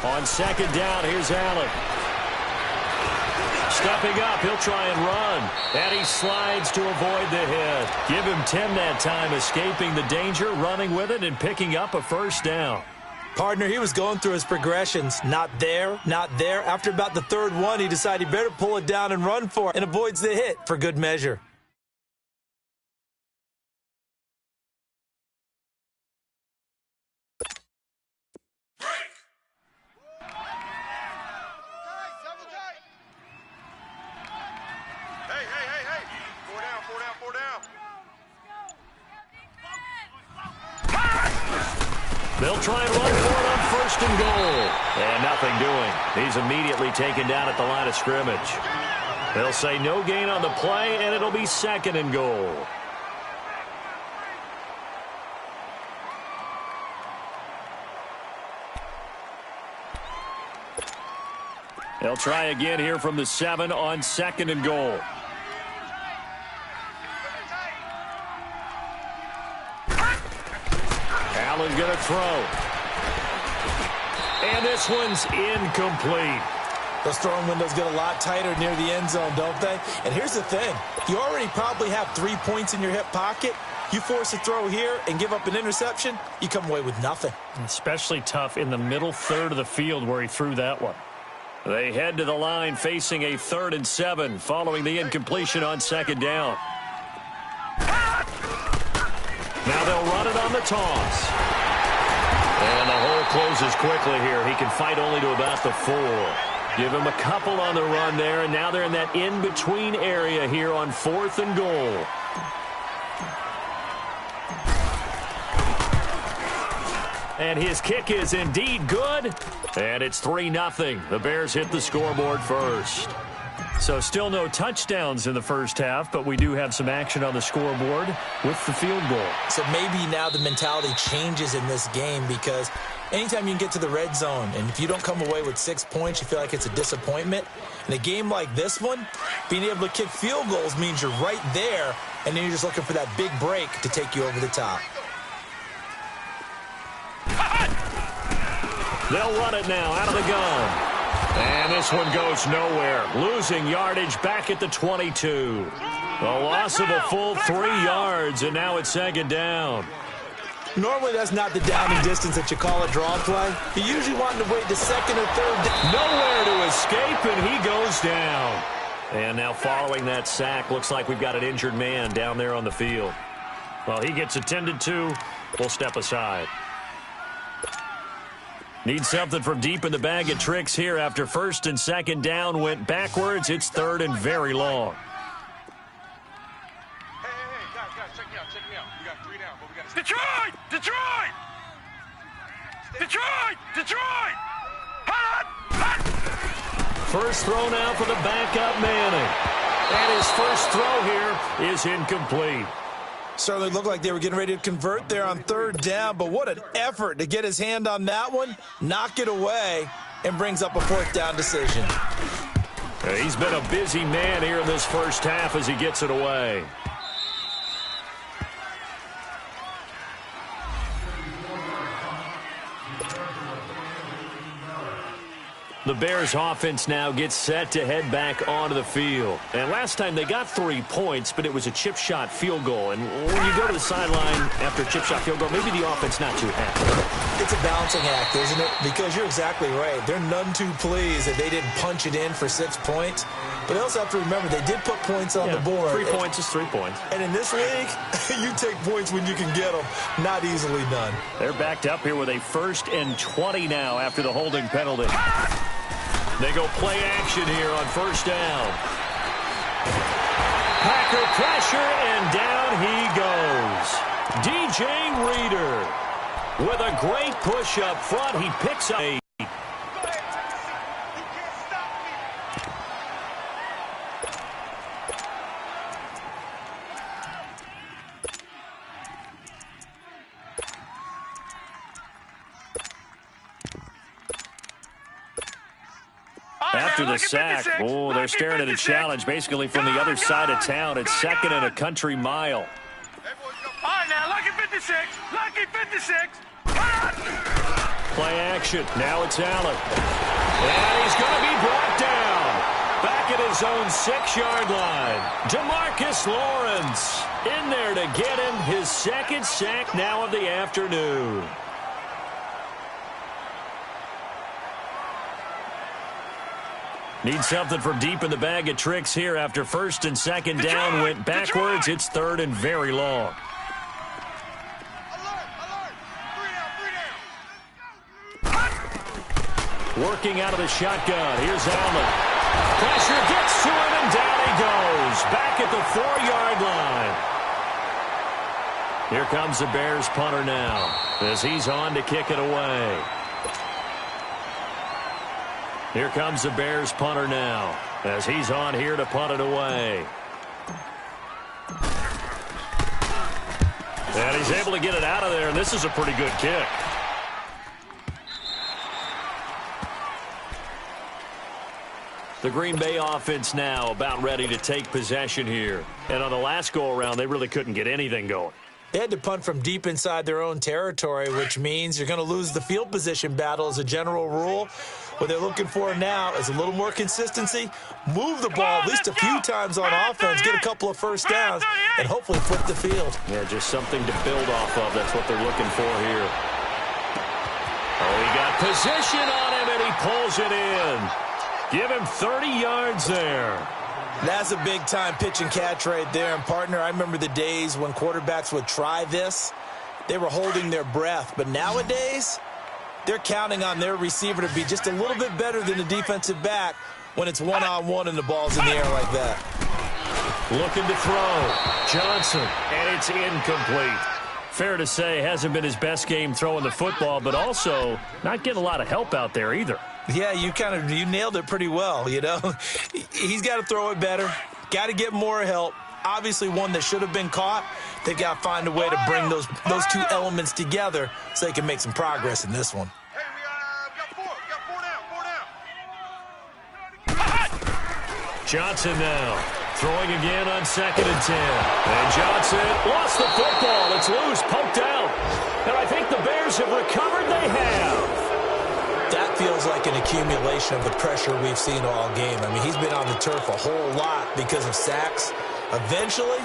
On second down, here's Allen. Stepping up, he'll try and run. And he slides to avoid the hit. Give him 10 that time, escaping the danger, running with it, and picking up a first down. Partner, he was going through his progressions. Not there, not there. After about the third one, he decided he better pull it down and run for it, and avoids the hit for good measure. They'll try and run for it on first and goal. And nothing doing. He's immediately taken down at the line of scrimmage. They'll say no gain on the play, and it'll be second and goal. They'll try again here from the 7 on second and goal. Allen going to throw. And this one's incomplete. Those throwing windows get a lot tighter near the end zone, don't they? And here's the thing. You already probably have 3 points in your hip pocket. You force a throw here and give up an interception, you come away with nothing. Especially tough in the middle third of the field where he threw that one. They head to the line facing a 3rd and 7 following the incompletion on second down. Now they'll run it on the toss. And the hole closes quickly here. He can fight only to about the 4. Give him a couple on the run there, and now they're in that in-between area here on 4th and goal. And his kick is indeed good. And it's 3-0. The Bears hit the scoreboard first. So still no touchdowns in the first half, but we do have some action on the scoreboard with the field goal. So maybe now the mentality changes in this game, because anytime you can get to the red zone, and if you don't come away with 6 points, you feel like it's a disappointment. In a game like this one, being able to kick field goals means you're right there, and then you're just looking for that big break to take you over the top. They'll run it now out of the gun. And this one goes nowhere. Losing yardage back at the 22. The loss of a full 3 yards, and now it's second down. Normally that's not the down and distance that you call a draw play. You usually want to wait the 2nd or 3rd down. Nowhere to escape, and he goes down. And now following that sack, looks like we've got an injured man down there on the field. Well, he gets attended to. We'll step aside. Need something from deep in the bag of tricks here after 1st and 2nd down went backwards. It's 3rd and very long. Hey, guys, check me out. We got 3 down, but we got to... Detroit! Hot! First throw now for the backup Manning. And his first throw here is incomplete. Certainly looked like they were getting ready to convert there on 3rd down, but what an effort to get his hand on that one, knock it away, and brings up a 4th down decision. He's been a busy man here in this first half as he gets it away. The Bears offense now gets set to head back onto the field. And last time they got 3 points, but it was a chip shot field goal. And when you go to the sideline after a chip shot field goal, maybe the offense not too happy. It's a balancing act, isn't it? Because you're exactly right. They're none too pleased that they didn't punch it in for 6 points. But they also have to remember they did put points on the board. 3 points is 3 points. And in this league, you take points when you can get them. Not easily done. They're backed up here with a 1st and 20 now after the holding penalty. They go play action here on 1st down. Packer pressure, and down he goes. DJ Reader with a great push up front. He picks up a... After the sack, they're staring at a challenge basically from the other side of town. It's 2nd and a country mile. All right, now, lucky 56. Play action. Now it's Allen. And he's going to be brought down. Back at his own 6-yard line. DeMarcus Lawrence in there to get him his second sack now of the afternoon. Need something from deep in the bag of tricks here after first and second down went backwards. It's third and very long. Working out of the shotgun. Here's Allen. Pressure gets to him, and down he goes. Back at the 4-yard line. Here comes the Bears punter now as he's on to kick it away. Here comes the Bears punter now as he's on here to punt it away. And he's able to get it out of there, and this is a pretty good kick. The Green Bay offense now about ready to take possession here. And on the last go-around, they really couldn't get anything going. They had to punt from deep inside their own territory, which means you're going to lose the field position battle as a general rule. What they're looking for now is a little more consistency, move the ball at least a few times on offense, get a couple of first downs, and hopefully flip the field. Yeah, just something to build off of. That's what they're looking for here. Oh, he got position on him, and he pulls it in. Give him 30 yards there. That's a big-time pitch and catch right there. And, partner, I remember the days when quarterbacks would try this. They were holding their breath. But nowadays, they're counting on their receiver to be just a little bit better than the defensive back when it's one-on-one and the ball's in the air like that. Looking to throw. Johnson, and it's incomplete. Fair to say, hasn't been his best game throwing the football, but also not getting a lot of help out there either. Yeah, you nailed it pretty well, you know. He's got to throw it better, got to get more help. Obviously one that should have been caught. They got to find a way to bring those two elements together so they can make some progress in this one. Hey, we got four down. Johnson now throwing again on 2nd and 10. And Johnson lost the football. It's loose, poked out. And I think the Bears have recovered. They have. That feels like an accumulation of the pressure we've seen all game. I mean, he's been on the turf a whole lot because of sacks. Eventually,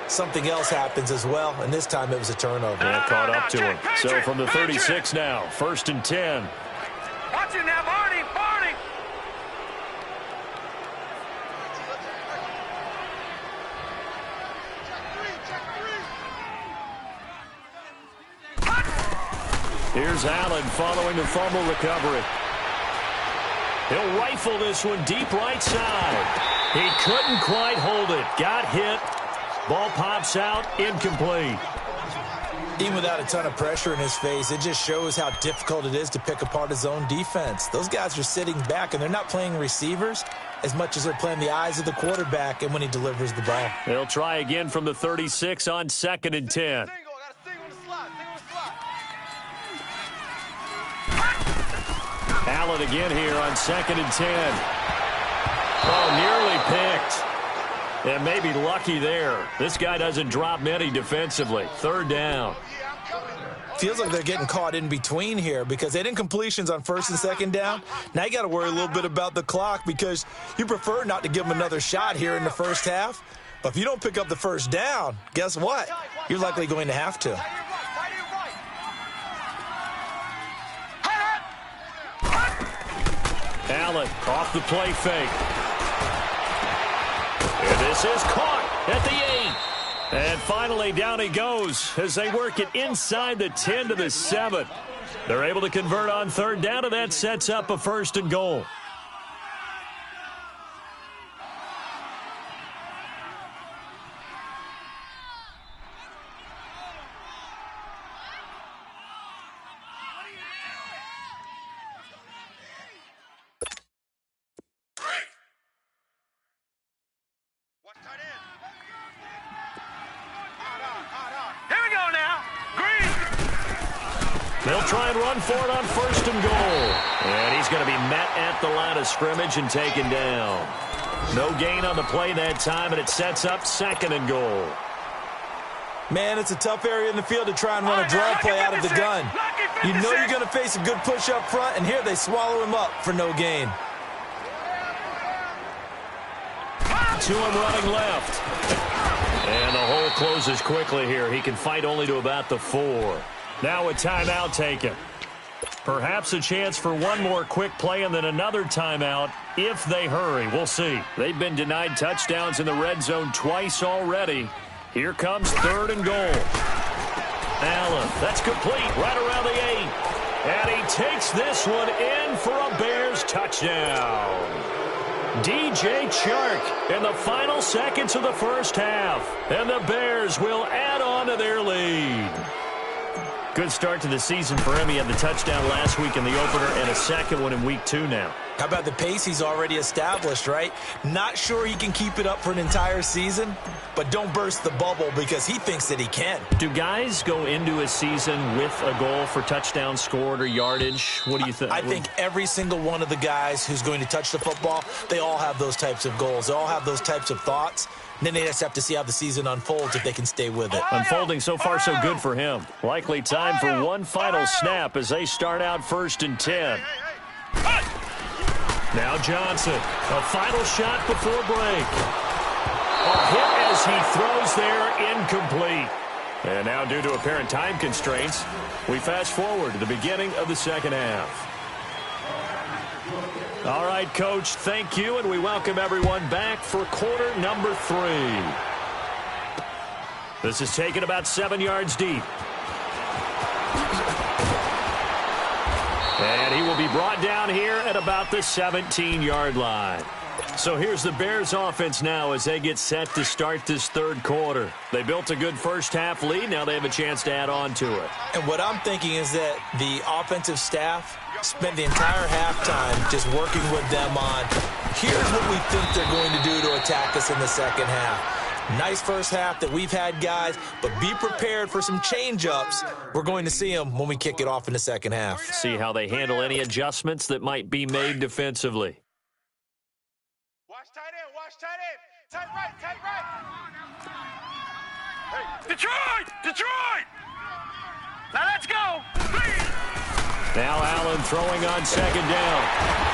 something else happens as well, and this time it was a turnover. And it caught up to him. So from the 36 now, 1st and 10. Watch it now, Barney. Here's Allen following the fumble recovery. He'll rifle this one deep right side. He couldn't quite hold it. Got hit. Ball pops out. Incomplete. Even without a ton of pressure in his face, it just shows how difficult it is to pick apart his own defense. Those guys are sitting back, and they're not playing receivers as much as they're playing the eyes of the quarterback and when he delivers the ball. They'll try again from the 36 on 2nd and 10. Allen again here on 2nd and 10. Oh, nearly picked. And maybe lucky there. This guy doesn't drop many defensively. 3rd down. Feels like they're getting caught in between here because they didn't completions on 1st and 2nd down. Now you got to worry a little bit about the clock because you prefer not to give them another shot here in the first half. But if you don't pick up the first down, guess what? You're likely going to have to. Allen off the play fake. And this is caught at the 8. And finally down he goes as they work it inside the 10 to the 7. They're able to convert on 3rd down, and that sets up a 1st and goal. They'll try and run for it on 1st and goal. And he's going to be met at the line of scrimmage and taken down. No gain on the play that time, and it sets up 2nd and goal. Man, it's a tough area in the field to try and run a draw play out of the gun. You know you're going to face a good push up front, and here they swallow him up for no gain. 2 running left. And the hole closes quickly here. He can fight only to about the 4. Now a timeout taken. Perhaps a chance for one more quick play and then another timeout if they hurry. We'll see. They've been denied touchdowns in the red zone twice already. Here comes 3rd and goal. Allen, that's complete right around the 8. And he takes this one in for a Bears touchdown. DJ Chark in the final seconds of the first half. And the Bears will add on to their lead. Good start to the season for him. He had the touchdown last week in the opener and a second one in week 2 now. How about the pace he's already established, right? Not sure he can keep it up for an entire season, but don't burst the bubble because he thinks that he can. Do guys go into a season with a goal for touchdowns scored or yardage? What do you think? I think every single one of the guys who's going to touch the football, they all have those types of goals. They all have those types of thoughts. And then they just have to see how the season unfolds if they can stay with it. Unfolding so far so good for him. Likely time for one final snap as they start out 1st and 10. Now Johnson, a final shot before break. A hit as he throws there, incomplete. And now due to apparent time constraints, we fast forward to the beginning of the second half. All right, Coach, thank you, and we welcome everyone back for quarter number 3. This is taken about 7 yards deep. And he will be brought down here at about the 17-yard line. So here's the Bears offense now as they get set to start this 3rd quarter. They built a good first half lead. Now they have a chance to add on to it. And what I'm thinking is that the offensive staff spent the entire halftime just working with them on, here's what we think they're going to do to attack us in the second half. Nice first half that we've had, guys, but be prepared for some change-ups. We're going to see them when we kick it off in the second half. See how they handle any adjustments that might be made defensively. Watch tight end, watch tight end. Tight right, tight right. Hey, Detroit! Detroit! Now let's go! Now Allen throwing on 2nd down.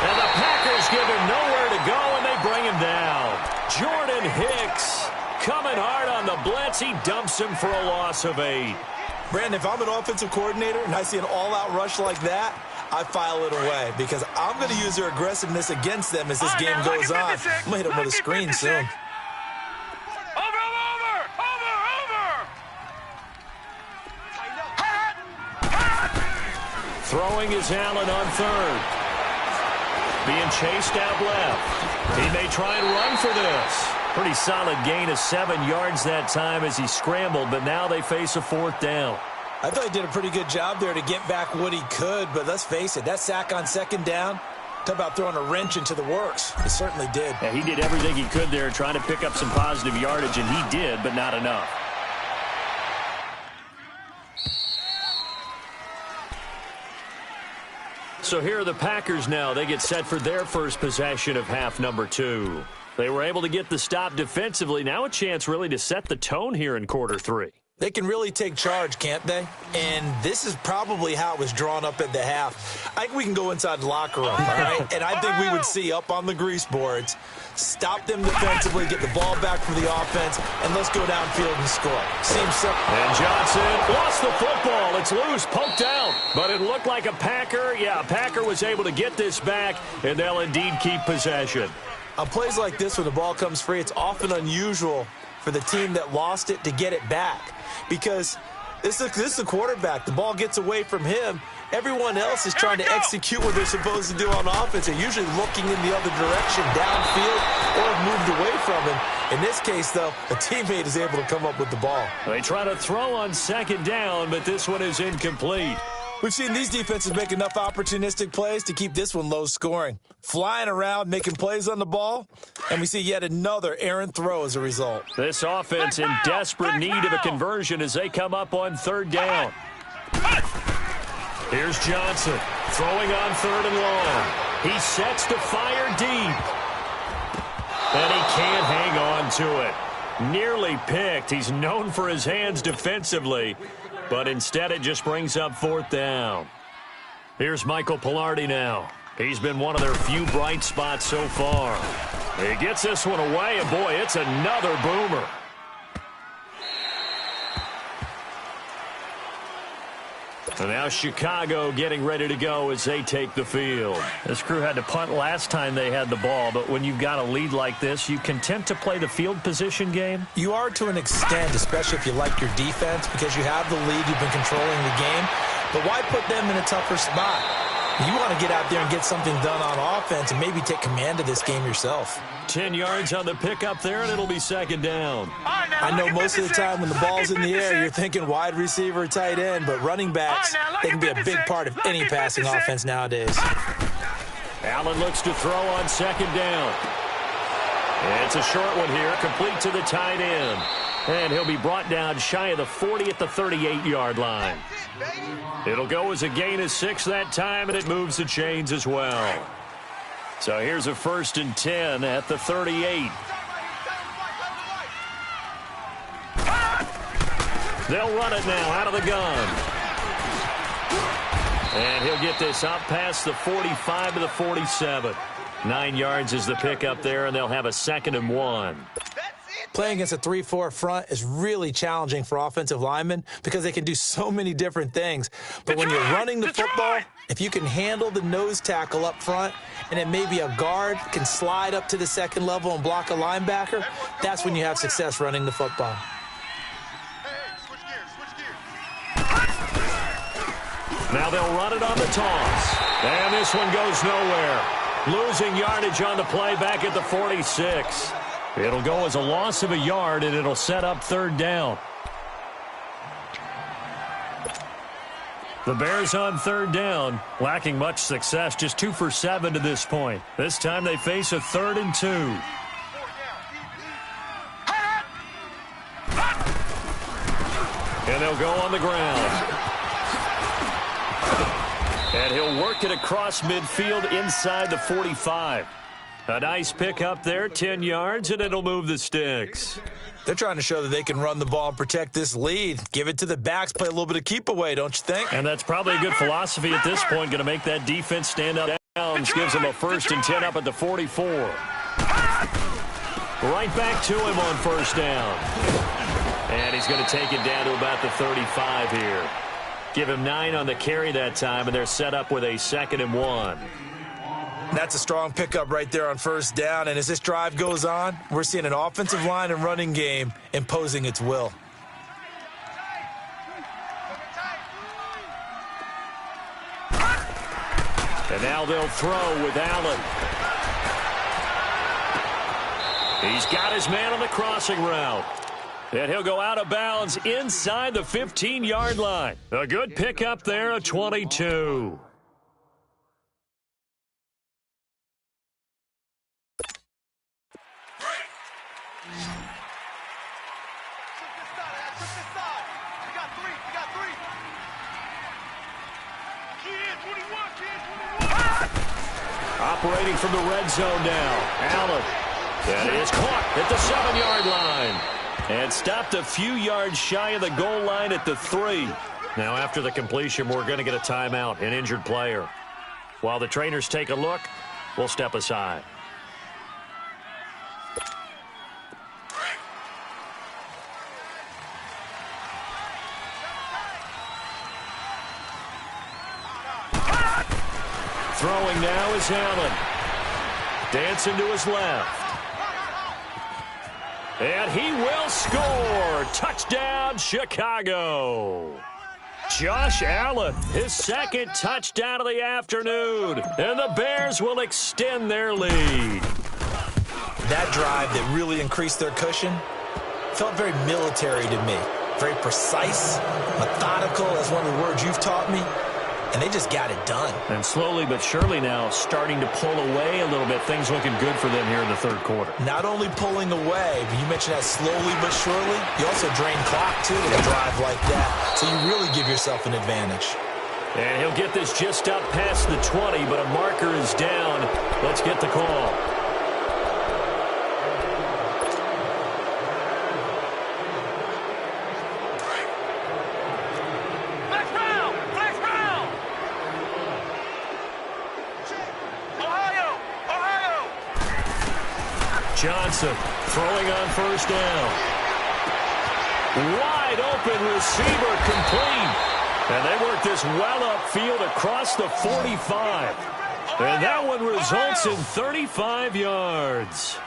And the Packers give him nowhere to go, and they bring him down. Jordan Hicks coming hard on the blitz. He dumps him for a loss of 8. Brandon, if I'm an offensive coordinator and I see an all-out rush like that, I file it away because I'm going to use their aggressiveness against them as this game goes on. I'm going to hit them with a screen soon. Throwing is Allen on 3rd. Being chased out left. He may try and run for this. Pretty solid gain of 7 yards that time as he scrambled, but now they face a 4th down. I thought he did a pretty good job there to get back what he could, but let's face it, that sack on 2nd down, talk about throwing a wrench into the works. He certainly did. Yeah, he did everything he could there trying to pick up some positive yardage, and he did, but not enough. So here are the Packers now. They get set for their first possession of half number 2. They were able to get the stop defensively. Now a chance really to set the tone here in quarter 3. They can really take charge, can't they? And this is probably how it was drawn up at the half. I think we can go inside the locker room, all right? And I think we would see up on the grease boards, stop them defensively, get the ball back for the offense, and let's go downfield and score. Seems simple. And Johnson lost the football. It's loose, poked out. But it looked like a Packer. Yeah, a Packer was able to get this back, and they'll indeed keep possession. On plays like this, when the ball comes free, it's often unusual for the team that lost it to get it back. Because this is the quarterback. The ball gets away from him. Everyone else is trying to execute what they're supposed to do on offense. They're usually looking in the other direction, downfield, or have moved away from him. In this case, though, a teammate is able to come up with the ball. They try to throw on 2nd down, but this one is incomplete. We've seen these defenses make enough opportunistic plays to keep this one low scoring. Flying around, making plays on the ball, and we see yet another errant throw as a result. This offense in desperate need of a conversion as they come up on 3rd down. Here's Johnson throwing on 3rd and long. He sets to fire deep. And he can't hang on to it. Nearly picked. He's known for his hands defensively, but instead it just brings up 4th down. Here's Michael Pilardi now. He's been one of their few bright spots so far. He gets this one away, and boy, it's another boomer. And now Chicago getting ready to go as they take the field. This crew had to punt last time they had the ball, but when you've got a lead like this, you content to play the field position game? You are to an extent, especially if you like your defense, because you have the lead, you've been controlling the game. But why put them in a tougher spot? You want to get out there and get something done on offense and maybe take command of this game yourself. 10 yards on the pickup there, and it'll be 2nd down. I know most of the time when the ball's in the air, you're thinking wide receiver, tight end, but running backs, they can be a big part of any passing offense nowadays. Allen looks to throw on 2nd down. It's a short one here, complete to the tight end. And he'll be brought down shy of the 40 at the 38-yard line. It'll go as a gain of 6 that time, and it moves the chains as well. So here's a 1st and 10 at the 38. They'll run it now out of the gun. And he'll get this up past the 45 to the 47. 9 yards is the pickup there, and they'll have a 2nd and 1. Playing against a 3-4 front is really challenging for offensive linemen because they can do so many different things. But when you're running the football, if you can handle the nose tackle up front and then maybe a guard can slide up to the 2nd level and block a linebacker, that's when you have success running the football. Now they'll run it on the toss. And this one goes nowhere. Losing yardage on the play back at the 46. It'll go as a loss of a yard, and it'll set up 3rd down. The Bears on 3rd down, lacking much success, just 2 for 7 to this point. This time they face a 3rd and 2. And they'll go on the ground. And he'll work it across midfield inside the 45. A nice pick up there, 10 yards, and it'll move the sticks. They're trying to show that they can run the ball and protect this lead. Give it to the backs, play a little bit of keep away, don't you think? And that's probably a good philosophy at this point, going to make that defense stand up. Downs gives them a 1st and 10 up at the 44. Right back to him on 1st down. And he's going to take it down to about the 35 here. Give him 9 on the carry that time, and they're set up with a 2nd and 1. That's a strong pickup right there on 1st down, and as this drive goes on, we're seeing an offensive line and running game imposing its will. And now they'll throw with Allen. He's got his man on the crossing route. And he'll go out of bounds inside the 15-yard line. A good pickup there, a 22. Operating from the red zone now. Allen. That is caught at the 7-yard line. And stopped a few yards shy of the goal line at the 3. Now after the completion, we're going to get a timeout, an injured player. While the trainers take a look, we'll step aside. Throwing now is Allen. Dancing to his left. And he will score. Touchdown, Chicago. Josh Allen, his 2nd touchdown of the afternoon. And the Bears will extend their lead. That drive that really increased their cushion felt very military to me. Very precise, methodical, as one of the words you've taught me. And they just got it done. And slowly but surely now starting to pull away a little bit. Things looking good for them here in the 3rd quarter. Not only pulling away, but you mentioned that slowly but surely. You also drain clock, too, with a drive like that. So you really give yourself an advantage. And he'll get this just up past the 20, but a marker is down. Let's get the call. Johnson throwing on first down. Wide open receiver complete. And they work this well upfield across the 45. And that one results in 35 yards.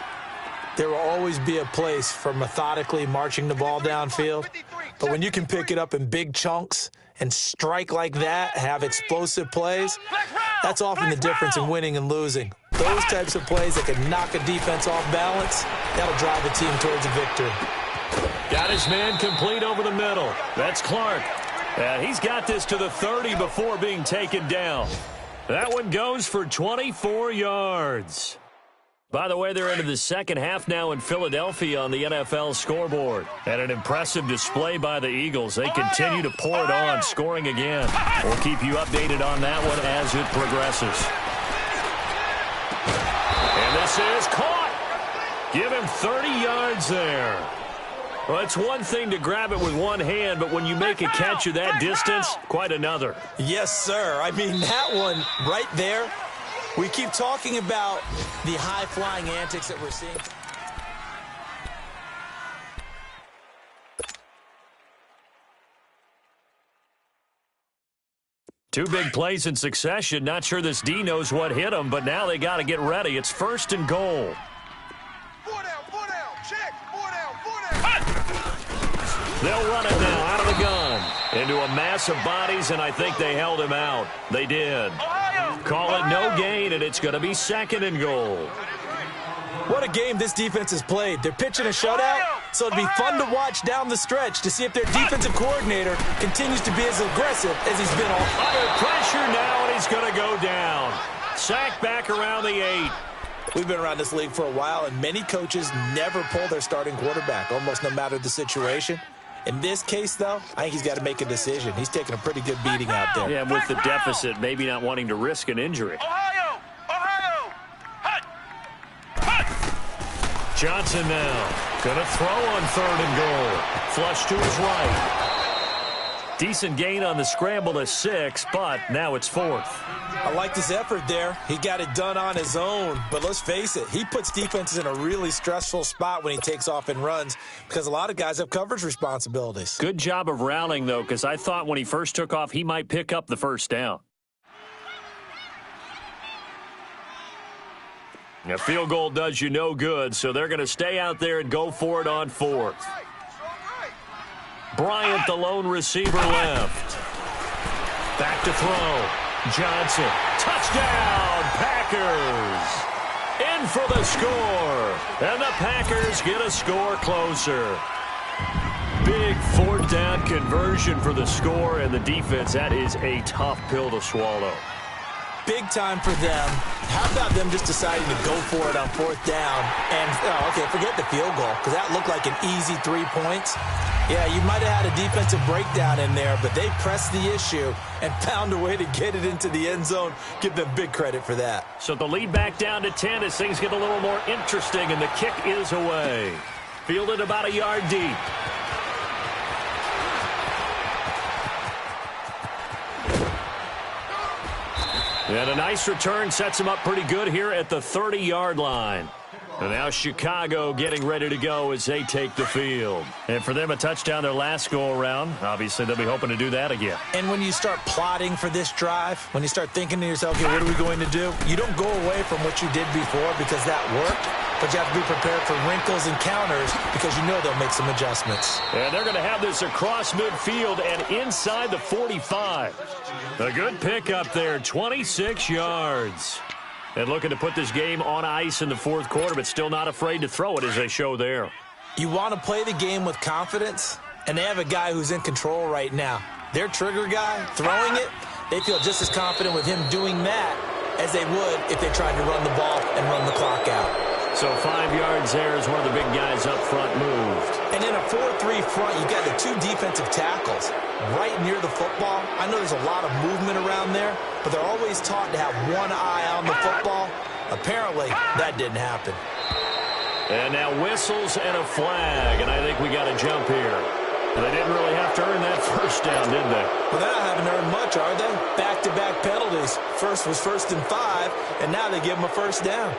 There will always be a place for methodically marching the ball downfield. But when you can pick it up in big chunks and strike like that, have explosive plays, that's often the difference in winning and losing. Those types of plays that can knock a defense off balance, that'll drive a team towards a victory. Got his man complete over the middle. That's Clark. And he's got this to the 30 before being taken down. That one goes for 24 yards. By the way, they're into the second half now in Philadelphia on the NFL scoreboard. And an impressive display by the Eagles. They continue to pour it on, scoring again. We'll keep you updated on that one as it progresses. And this is caught. Give him 30 yards there. Well, it's one thing to grab it with one hand, but when you make a catch of that distance, quite another. Yes, sir. I mean, that one right there, we keep talking about the high-flying antics that we're seeing. Two big plays in succession. Not sure this D knows what hit him, but now they got to get ready. It's 1st and goal. They'll run it now out of the gun into a mass of bodies, and I think they held him out. They did. Call it no gain, and it's going to be 2nd and goal. What a game this defense has played. They're pitching a shutout, so it'll be fun to watch down the stretch to see if their defensive coordinator continues to be as aggressive as he's been all. Under pressure now, and he's going to go down. Sacked back around the 8. We've been around this league for a while, and many coaches never pull their starting quarterback, almost no matter the situation. In this case, though, I think he's got to make a decision. He's taking a pretty good beating out there. Yeah, with the deficit, maybe not wanting to risk an injury. Ohio! Hut! Johnson now going to throw on 3rd and goal. Flush to his right. Decent gain on the scramble to 6, but now it's 4th. I like his effort there. He got it done on his own, but let's face it, he puts defenses in a really stressful spot when he takes off and runs because a lot of guys have coverage responsibilities. Good job of rallying, though, because I thought when he first took off, he might pick up the 1st down. A field goal does you no good, so they're going to stay out there and go for it on 4th. Bryant, the lone receiver, left. Back to throw. Johnson, touchdown, Packers. In for the score. And the Packers get a score closer. Big 4th down conversion for the score, and the defense, that is a tough pill to swallow. Big time for them. How about them just deciding to go for it on 4th down? And, okay, forget the field goal, because that looked like an easy 3 points. Yeah, you might have had a defensive breakdown in there, but they pressed the issue and found a way to get it into the end zone. Give them big credit for that. So the lead back down to 10 as things get a little more interesting, and the kick is away. Fielded about a yard deep. And a nice return sets him up pretty good here at the 30-yard line. And now Chicago getting ready to go as they take the field. And for them, a touchdown their last go-around. Obviously, they'll be hoping to do that again. And when you start plotting for this drive, when you start thinking to yourself, okay, what are we going to do? You don't go away from what you did before because that worked, but you have to be prepared for wrinkles and counters because you know they'll make some adjustments. And they're going to have this across midfield and inside the 45. A good pickup there, 26 yards. And looking to put this game on ice in the 4th quarter, but still not afraid to throw it as they show there. You want to play the game with confidence, and they have a guy who's in control right now. Their trigger guy, throwing it, they feel just as confident with him doing that as they would if they tried to run the ball and run the clock out. So 5 yards there as one of the big guys up front moved. And in a 4-3 front, you got the 2 defensive tackles right near the football. I know there's a lot of movement around there, but they're always taught to have one eye on the football. Apparently, that didn't happen. And now whistles and a flag, and I think we got a jump here. They didn't really have to earn that 1st down, did they? Well, they haven't earned much, are they? Back-to-back penalties. First was 1st and 5, and now they give them a 1st down.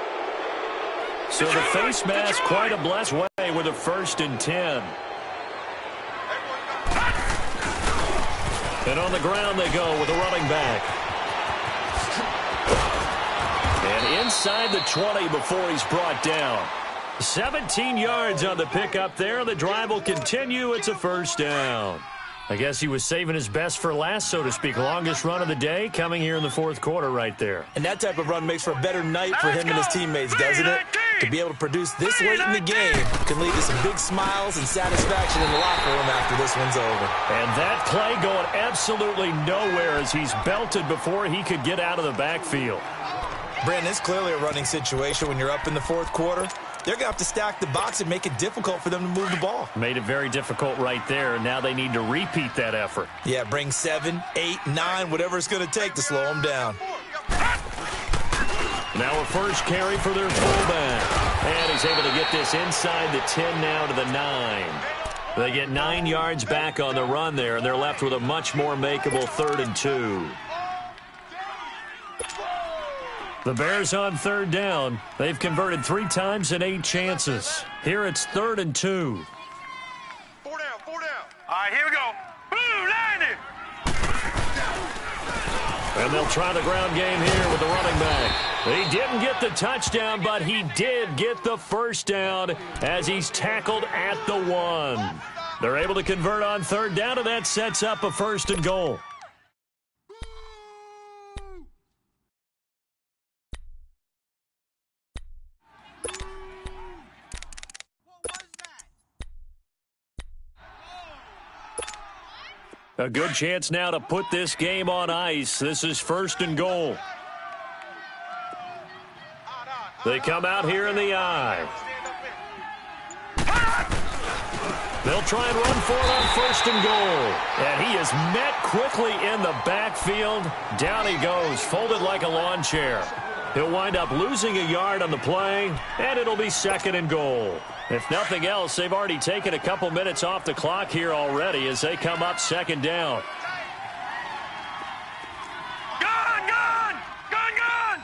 So the face mask quite a blessed way with a 1st and 10. And on the ground they go with a running back. And inside the 20 before he's brought down. 17 yards on the pickup there. The drive will continue. It's a 1st down. I guess he was saving his best for last, so to speak. Longest run of the day coming here in the 4th quarter right there. And that type of run makes for a better night for him and his teammates, doesn't it? To be able to produce this late in the game can lead to some big smiles and satisfaction in the locker room after this one's over. And that play going absolutely nowhere as he's belted before he could get out of the backfield. Brandon, it's clearly a running situation when you're up in the 4th quarter. They're going to have to stack the box and make it difficult for them to move the ball. Made it very difficult right there, and now they need to repeat that effort. Yeah, bring 7, 8, 9, whatever it's going to take to slow them down. Now a first carry for their fullback. And he's able to get this inside the 10 now to the 9. They get 9 yards back on the run there, and they're left with a much more makeable 3rd and 2. The Bears on 3rd down. They've converted 3 times in 8 chances. Here it's 3rd and 2. 4 down, 4 down. All right, here we go. Boom, landed. And they'll try the ground game here with the running back. He didn't get the touchdown, but he did get the 1st down as he's tackled at the 1. They're able to convert on 3rd down, and that sets up a 1st and goal. A good chance now to put this game on ice. This is 1st and goal. They come out here in the eye. They'll try and run for it on 1st and goal. And he is met quickly in the backfield. Down he goes, folded like a lawn chair. He'll wind up losing a yard on the play, and it'll be 2nd and goal. If nothing else, they've already taken a couple minutes off the clock here already as they come up 2nd down. Gun, gun, gun, gun.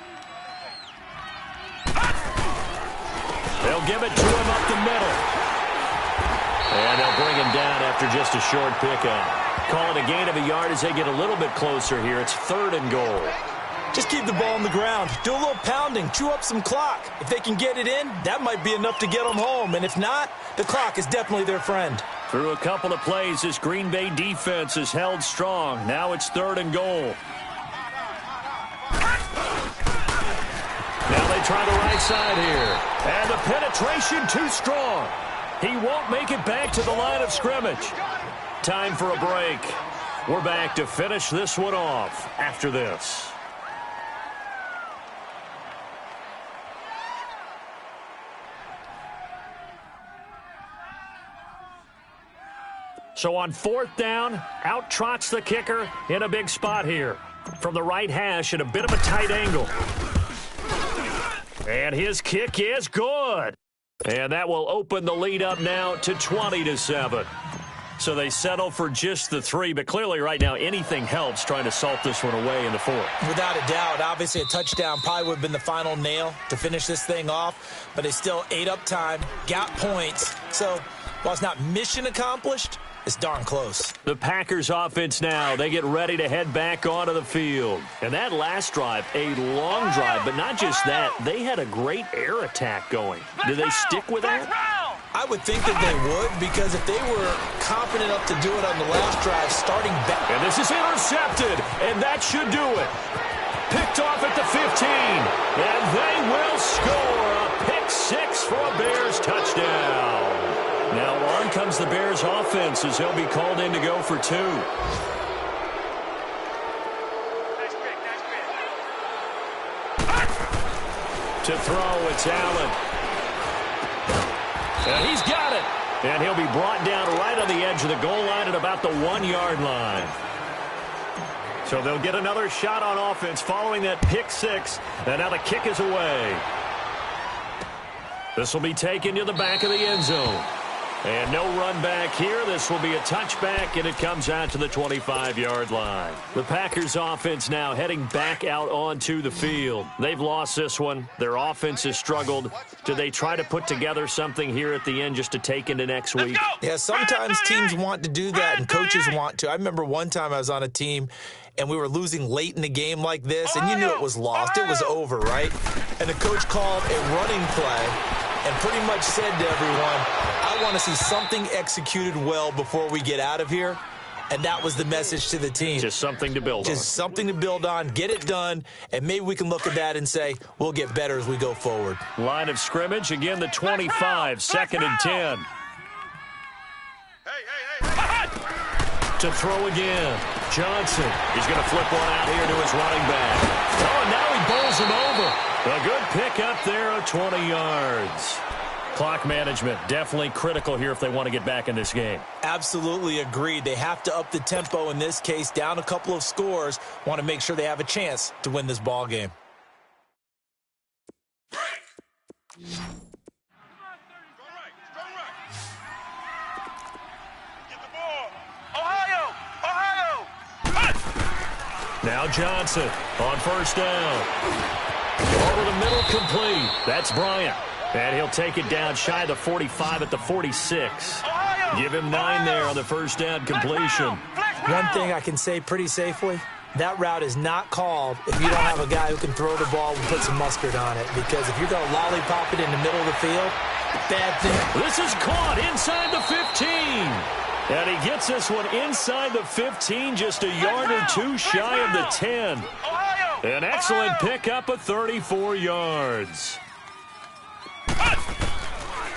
They'll give it to him up the middle. And they'll bring him down after just a short pickup. Call it a gain of a yard as they get a little bit closer here. It's 3rd and goal. Just keep the ball on the ground. Do a little pounding. Chew up some clock. If they can get it in, that might be enough to get them home. And if not, the clock is definitely their friend. Through a couple of plays, this Green Bay defense is held strong. Now it's 3rd and goal. Now they try the right side here. And the penetration too strong. He won't make it back to the line of scrimmage. Time for a break. We're back to finish this one off after this. So on 4th down, out trots the kicker in a big spot here. From the right hash at a bit of a tight angle. And his kick is good. And that will open the lead up now to 20-7. So they settle for just the 3, but clearly right now anything helps trying to salt this one away in the 4th. Without a doubt, obviously a touchdown probably would have been the final nail to finish this thing off, but they still ate up time, got points. So while it's not mission accomplished, it's darn close. The Packers offense now, they get ready to head back onto the field. And that last drive, a long drive, but not just that, they had a great air attack going. Do they stick with that? I would think that they would, because if they were confident enough to do it on the last drive, starting back. And this is intercepted, and that should do it. Picked off at the 15, and they will score a pick 6 for a Bears touchdown. Now on comes the Bears offense as he'll be called in to go for 2. To throw, it's Allen. And he's got it. And he'll be brought down right on the edge of the goal line at about the 1-yard line. So they'll get another shot on offense following that pick 6. And now the kick is away. This will be taken to the back of the end zone. And no run back here. This will be a touchback, and it comes out to the 25-yard line. The Packers offense now heading back out onto the field. They've lost this one. Their offense has struggled. Do they try to put together something here at the end just to take into next week? Yeah, sometimes teams want to do that, and coaches want to. I remember one time I was on a team, and we were losing late in a game like this, and you knew it was lost. It was over, right? And the coach called a running play and pretty much said to everyone, I want to see something executed well before we get out of here. And that was the message to the team. Just something to build on. Just something to build on, get it done, and maybe we can look at that and say, we'll get better as we go forward. Line of scrimmage, again the 25, second and 10. To throw again. Johnson. He's going to flip one out here to his running back. Oh, and now he bowls him over. A good pick up there of 20 yards. Clock management definitely critical here if they want to get back in this game. Absolutely agreed. They have to up the tempo in this case, down a couple of scores. Want to make sure they have a chance to win this ball game. Now Johnson on first down. Over the middle, complete. That's Bryant. And he'll take it down shy of the 45 at the 46. Give him 9 there on the first down completion. One thing I can say pretty safely, that route is not called if you don't have a guy who can throw the ball and put some mustard on it. Because if you're going to lollipop it in the middle of the field, bad thing. This is caught inside the 15. And he gets this one inside the 15, just a yard or two shy of the 10. An excellent pickup of 34 yards.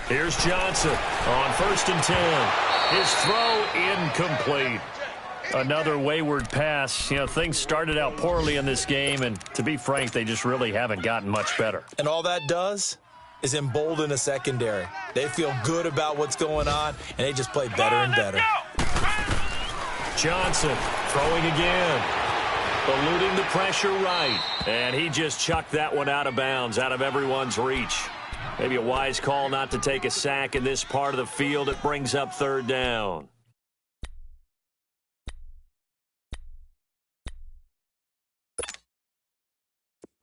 Here's Johnson on first and 10. His throw incomplete. Another wayward pass. You know, things started out poorly in this game, and to be frank, they just really haven't gotten much better. And all that does is embolden a secondary. They feel good about what's going on, and they just play better and better. Johnson throwing again. Eluding the pressure right. And he just chucked that one out of bounds, out of everyone's reach. Maybe a wise call not to take a sack in this part of the field. It brings up third down.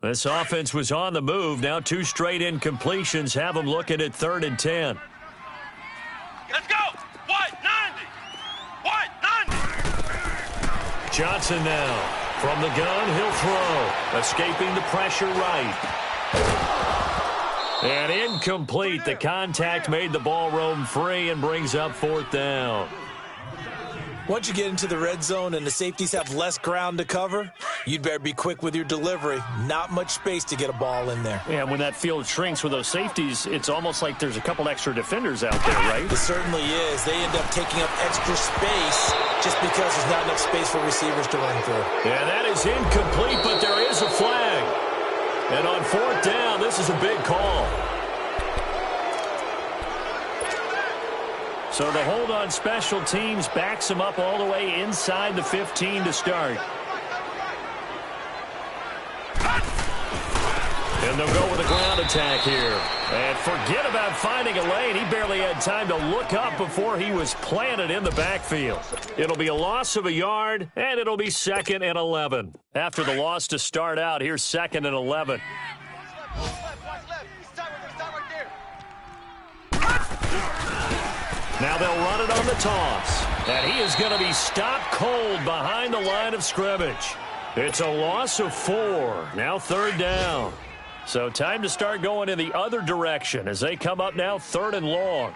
This offense was on the move. Now 2 straight incompletions have them looking at third and 10. Let's go! 190! 190! Johnson now. From the gun, he'll throw. Escaping the pressure right. And incomplete. The contact made the ball roam free and brings up fourth down. Once you get into the red zone and the safeties have less ground to cover, you'd better be quick with your delivery. Not much space to get a ball in there. Yeah, when that field shrinks with those safeties, it's almost like there's a couple extra defenders out there, right? It certainly is. They end up taking up extra space just because there's not enough space for receivers to run through. Yeah, that is incomplete, but there is a flag. And on fourth down, this is a big call. So the hold on special teams backs him up all the way inside the 15 to start. And they'll go with a ground attack here. And forget about finding a lane. He barely had time to look up before he was planted in the backfield. It'll be a loss of a yard, and it'll be 2nd and 11. After the loss to start out, here's 2nd and 11. Now they'll run it on the toss. And he is going to be stopped cold behind the line of scrimmage. It's a loss of 4. Now third down. So time to start going in the other direction as they come up now 3rd and long.